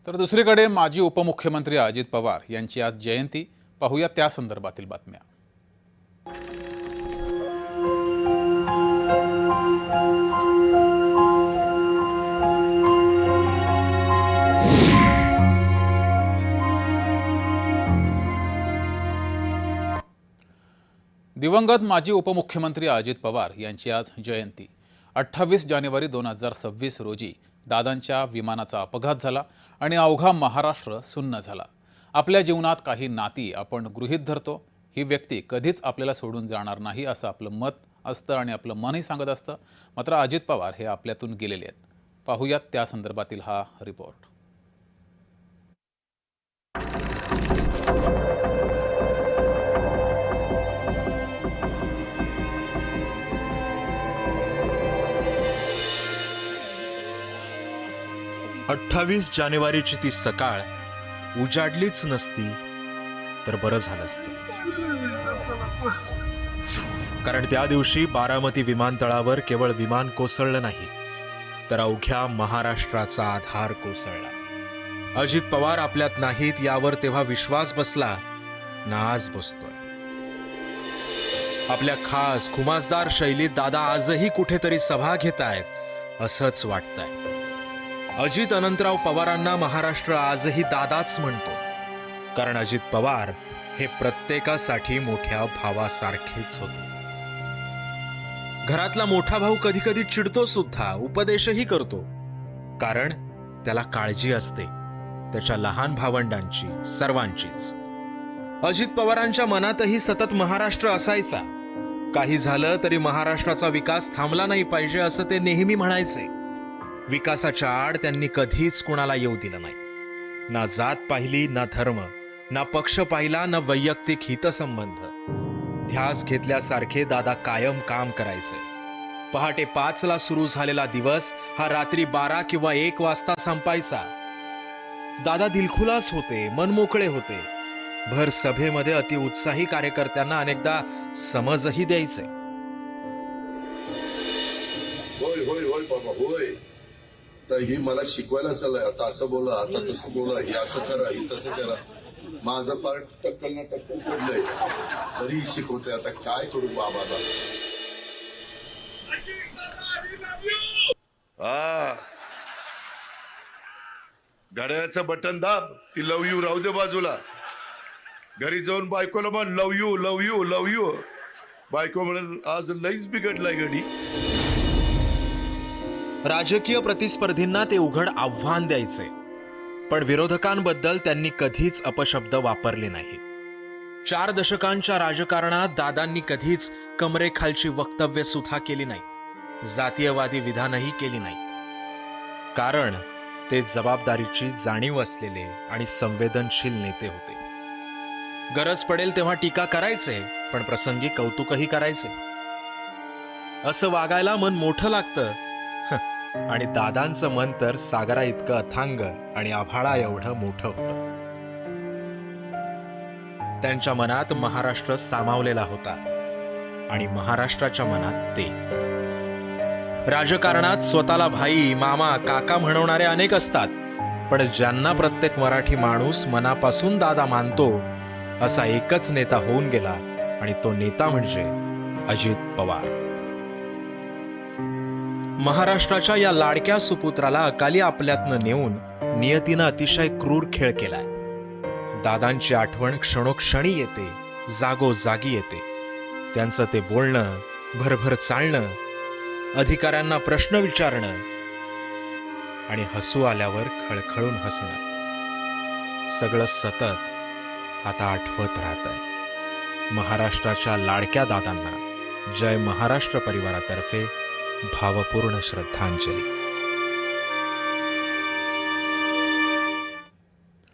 तर दुसरीकडे माजी उपमुख्यमंत्री अजित पवार यांची आज जयंती. पाहूया त्या संदर्भातील बातम्या. दिवंगत माजी उपमुख्यमंत्री अजित पवार यांची आज जयंती. 28 जानेवारी 2026 रोजी दादांच्या विमानाचा अपघात झाला आणि अवघा महाराष्ट्र सुन्न झाला. आपल्या जीवनात काही नाती आपण गृहीत धरतो. ही व्यक्ती कधीच आपल्याला सोडून जाणार नाही असं आपलं मत असतं आणि आपलं मनही सांगत असतं. मात्र अजित पवार हे आपल्यातून गेलेले आहेत. पाहूयात त्या संदर्भातील हा रिपोर्ट. अठ्ठावीस जानेवारीची ती सकाळ उजाडलीच नसती तर बरं झालं असतं. कारण त्या दिवशी बारामती विमानतळावर केवळ विमान कोसळलं नाही तर अवघ्या महाराष्ट्राचा आधार कोसळला. अजित पवार आपल्यात नाहीत यावर तेव्हा विश्वास बसला ना आज बसतोय. आपल्या खास खुमासदार शैलीत दादा आजही कुठेतरी सभा घेतायत असंच वाटतंय. अजित अनंतराव पवारांना महाराष्ट्र आजही दादाच म्हणतो. कारण अजित पवार हे प्रत्येकासाठी मोठ्या भावासारखेच होते. घरातला मोठा भाऊ कधी कधी चिडतो सुद्धा, उपदेशही करतो. कारण त्याला काळजी असते त्याच्या लहान भावंडांची, सर्वांचीच. अजित पवारांच्या मनातही सतत महाराष्ट्र असायचा. काही झालं तरी महाराष्ट्राचा विकास थांबला नाही पाहिजे असं ते नेहमी म्हणायचे. विकासाच्या आड त्यांनी कधीच कुणाला येऊ दिलं नाही. ना जात पाहिली, ना धर्म, ना पक्ष पाहिला, ना वैयक्तिक हितसंबंध. ध्यास घेतल्यासारखे दादा कायम काम करायचे. पहाटे 5ला सुरू झालेला दिवस हा रात्री 12 किंवा 1 वाजता संपायचा. दादा दिलखुलास होते, मनमोकळे होते. भर सभेमध्ये अतिउत्साही कार्यकर्त्यांना अनेकदा समजही द्यायचे. होय होय होय बाबा होय. तर ही मला शिकवायला चाललंय. आता असं बोला, आता तसं बोला, हे असं करा, ही तसं करा. माझं पार्ट टक्कल ना टक्कल पडलंय तरी शिकवते. आता काय करू बाबाला. घड्याळाचं बटन दाब, ती लव यू राहू दे बाजूला. घरी जाऊन बायकोला म्हण love you love you love you. बायको म्हणून आज लईच बिघडलाय घडी. राजकीय प्रतिस्पर्धींना ते उघड आव्हान द्यायचे. पण विरोधकांबद्दल त्यांनी कधीच अपशब्द वापरले नाहीत. 4 दशकांच्या राजकारणात दादांनी कधीच कमरेखालची वक्तव्य सुद्धा केली नाहीत. जातीयवादी विधानही केली नाहीत. कारण ते जबाबदारीची जाणीव असलेले आणि संवेदनशील नेते होते. गरज पडेल तेव्हा टीका करायचे, पण प्रसंगी कौतुकही करायचे. असं वागायला मन मोठं लागतं. आणि दादांचं मन तर सागरा इतकं अथांग आणि आभाळा एवढं मोठं होतं. त्यांच्या मनात महाराष्ट्र सामावलेला होता आणि महाराष्ट्राच्या मनात ते. राजकारणात स्वतःला भाई, मामा, काका म्हणवणारे अनेक असतात. पण ज्यांना प्रत्येक मराठी माणूस मनापासून दादा मानतो असा एकच नेता होऊन गेला आणि तो नेता म्हणजे अजित पवार. महाराष्ट्राच्या या लाडक्या सुपुत्राला अकाली आपल्यातनं नेऊन नियतीनं अतिशय क्रूर खेळ केलाय. दादांची आठवण क्षणोक्षणी येते, जागोजागी येते. त्यांचं ते बोलणं, भरभर चालणं, अधिकाऱ्यांना प्रश्न विचारणं आणि हसू आल्यावर खळखळून हसणं, सगळं सतत आता आठवत राहतंय. महाराष्ट्राच्या लाडक्या दादांना जय महाराष्ट्र परिवारातर्फे भावपूर्ण श्रद्धांजली.